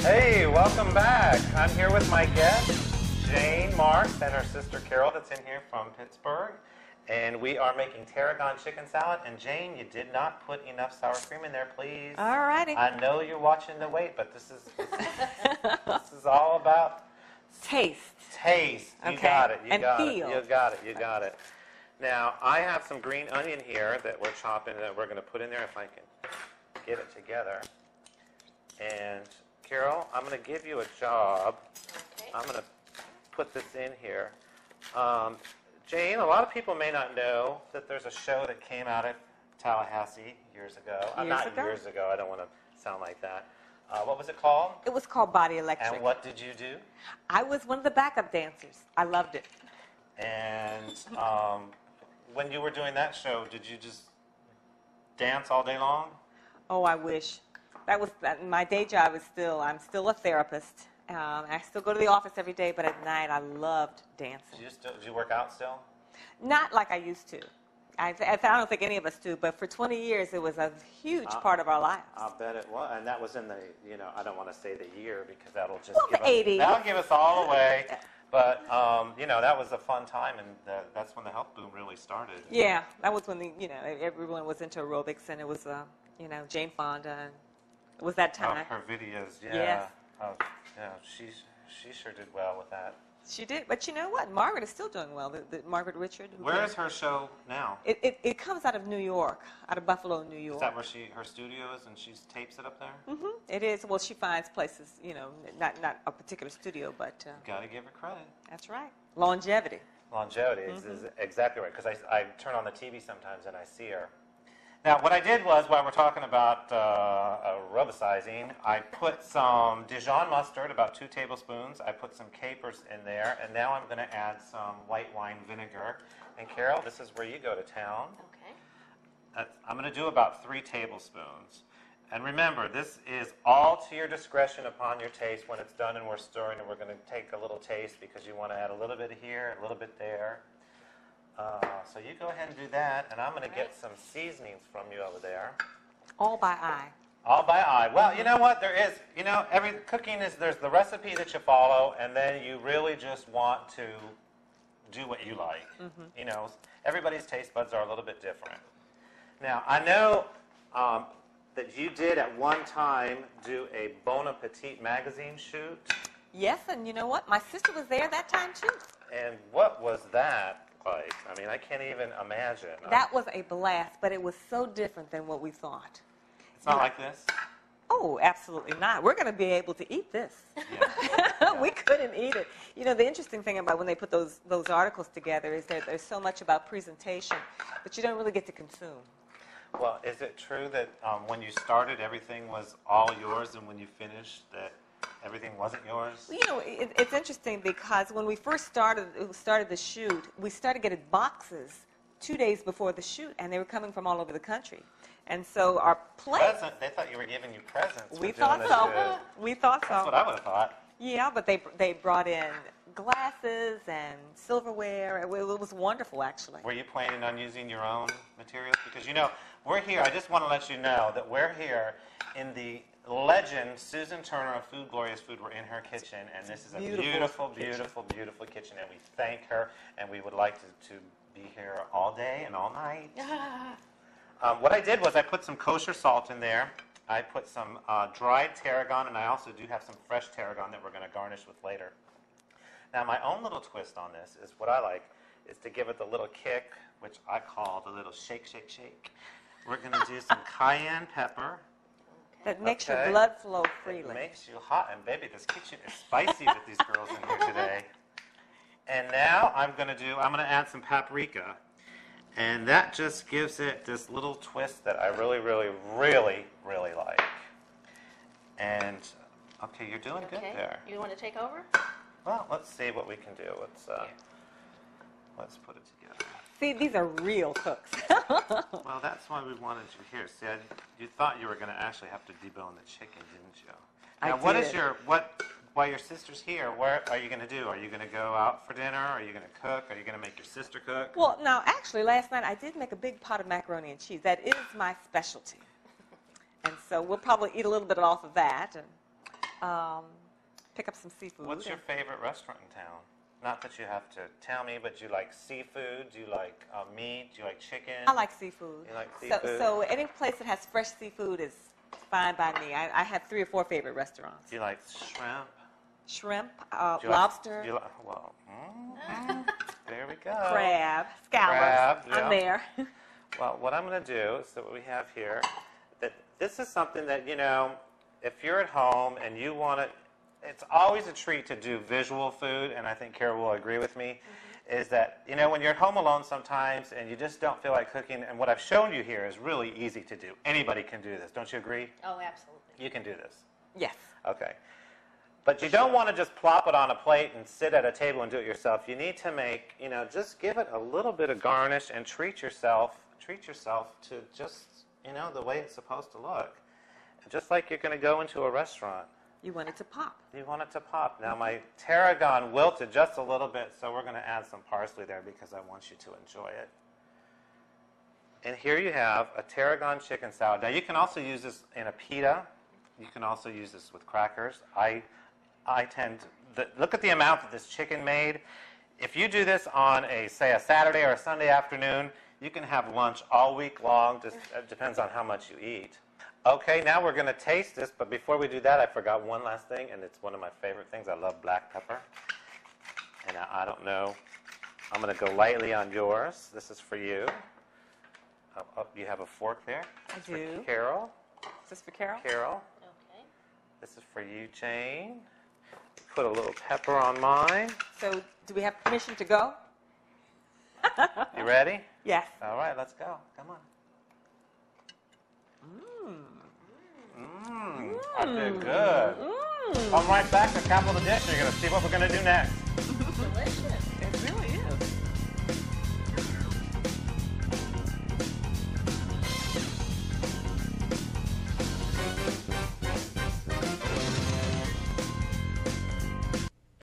Hey, welcome back. I'm here with my guest, Jane Marks, and her sister Carol that's in here from Pittsburgh. And we are making tarragon chicken salad. And Jane, you did not put enough sour cream in there, please. All righty. I know you're watching the weight, but this is all about taste. Taste. You Okay. got it. You And got feel. it. You got it. You got it. Now, I have some green onion here that we're chopping that we're going to put in there if I can get it together. And Carol, I'm going to give you a job. Okay. I'm going to put this in here. Jane, a lot of people may not know that there's a show that came out of Tallahassee years ago. Years ago. I don't want to sound like that. What was it called? It was called Body Electric. And what did you do? I was one of the backup dancers. I loved it. And when you were doing that show, did you just dance all day long? Oh, I wish. My day job is I'm still a therapist. I still go to the office every day, but at night I loved dancing. Do you work out still? Not like I used to. I don't think any of us do, but for 20 years it was a huge part of our lives. I'll bet it was. And that was in the, I don't want to say the year because that'll just the 80s. That'll give us all away. But, that was a fun time, and that's when the health boom really started. Yeah, that was when everyone was into aerobics, and it was, Jane Fonda, and it was that time. Oh, her videos, yeah. Yes. Oh, yeah, she sure did well with that. She did, but you know what? Margaret is still doing well. The Margaret Richard. Where is her show now? It comes out of New York, out of Buffalo, New York. Is that where her studio is, and she tapes it up there? Mm-hmm. It is. Well, she finds places, not a particular studio, but. Got to give her credit. That's right. Longevity. Longevity is exactly right, because I turn on the TV sometimes and I see her. Now, what I did was, while we're talking about aerobicizing, I put some Dijon mustard, about 2 tablespoons. I put some capers in there, and now I'm going to add some white wine vinegar. And Carol, this is where you go to town. Okay. I'm going to do about 3 tablespoons. And remember, this is all to your discretion upon your taste when it's done and we're stirring, and we're going to take a little taste because you want to add a little bit here, a little bit there. So you go ahead and do that, and I'm going to get some seasonings from you over there. All by eye. All by eye. Well, you know what? There is, every cooking there's the recipe that you follow, and then you really just want to do what you like. Mm-hmm. Everybody's taste buds are a little bit different. Now, I know that you did at one time do a Bon Appetit magazine shoot. Yes, and you know what? My sister was there that time, too. And what was that like? I mean, I can't even imagine. That was a blast, but it was so different than what we thought. It's not like this? Oh, absolutely not. We're going to be able to eat this. Yeah. We couldn't eat it. The interesting thing about when they put those articles together is that there's so much about presentation, but you don't really get to consume. Well, is it true that when you started, everything was all yours, and when you finished, that everything wasn't yours? Well, it's interesting because when we first started the shoot, we started getting boxes 2 days before the shoot, and they were coming from all over the country. And so our plates... They thought you were giving you presents. We thought so. We thought so. That's what I would have thought. Yeah, but they brought in glasses and silverware. It was wonderful, actually. Were you planning on using your own materials? Because, we're here. I just want to let you know that we're here in the legend Susan Turner of Food Glorious Food. We're in her kitchen, and this is a beautiful, beautiful, beautiful kitchen, and we thank her, and we would like to be here all day and all night. What I did was I put some kosher salt in there. I put some dried tarragon, and I also do have some fresh tarragon that we're going to garnish with later. Now, my own little twist on this is what I like is to give it the little kick, which I call the little shake, shake, shake. We're going to do some cayenne pepper. That makes your blood flow freely. It makes you hot. And, baby, this kitchen is spicy with these girls in here today. And now I'm going to add some paprika. And that just gives it this little twist that I really, really, really, really like. And, okay, you're doing good there. You want to take over? Well, let's see what we can do. Let's put it together. See, these are real cooks. Well, that's why we wanted you here. See, you thought you were going to actually have to debone the chicken, didn't you? Now, while your sister's here, what are you going to do? Are you going to go out for dinner? Are you going to cook? Are you going to make your sister cook? Well, now, actually, last night I did make a big pot of macaroni and cheese. That is my specialty. And so we'll probably eat a little bit off of that. pick up some seafood. What's your favorite restaurant in town? Not that you have to tell me, but do you like seafood? Do you like meat? Do you like chicken? I like seafood. You like seafood? So any place that has fresh seafood is fine by me. I have 3 or 4 favorite restaurants. Do you like shrimp? Shrimp, Do you lobster, Like, do you like, well, there we go. crab, scallops. Crab, I'm there. Well, what I'm going to do is that what we have here, that this is something that, you know, if you're at home and you want to, it's always a treat to do visual food, and I think Kara will agree with me, is that, you know, when you're at home alone sometimes and you just don't feel like cooking, and what I've shown you here is really easy to do. Anybody can do this. Don't you agree? Oh, absolutely. You can do this. Yes. Okay. But you don't want to just plop it on a plate and sit at a table and do it yourself. You need to make, you know, just give it a little bit of garnish and treat yourself to just, you know, the way it's supposed to look. Just like you're going to go into a restaurant. You want it to pop. You want it to pop. Now my tarragon wilted just a little bit, so we're going to add some parsley there because I want you to enjoy it. And here you have a tarragon chicken salad. Now you can also use this in a pita. You can also use this with crackers. I tend to, look at the amount that this chicken made. If you do this on say a Saturday or a Sunday afternoon, you can have lunch all week long. Just it depends on how much you eat. Okay, now we're going to taste this, but before we do that, I forgot one last thing, and it's one of my favorite things. I love black pepper. And I don't know. I'm going to go lightly on yours. This is for you. Oh, you have a fork there? I It's do. For Carol. Is this for Carol? Carol. Okay. This is for you, Jane. Put a little pepper on mine. So do we have permission to go? You ready? Yes. All right, let's go. Come on. I did good. Come right back to Capital Dish. You're going to see what we're going to do next.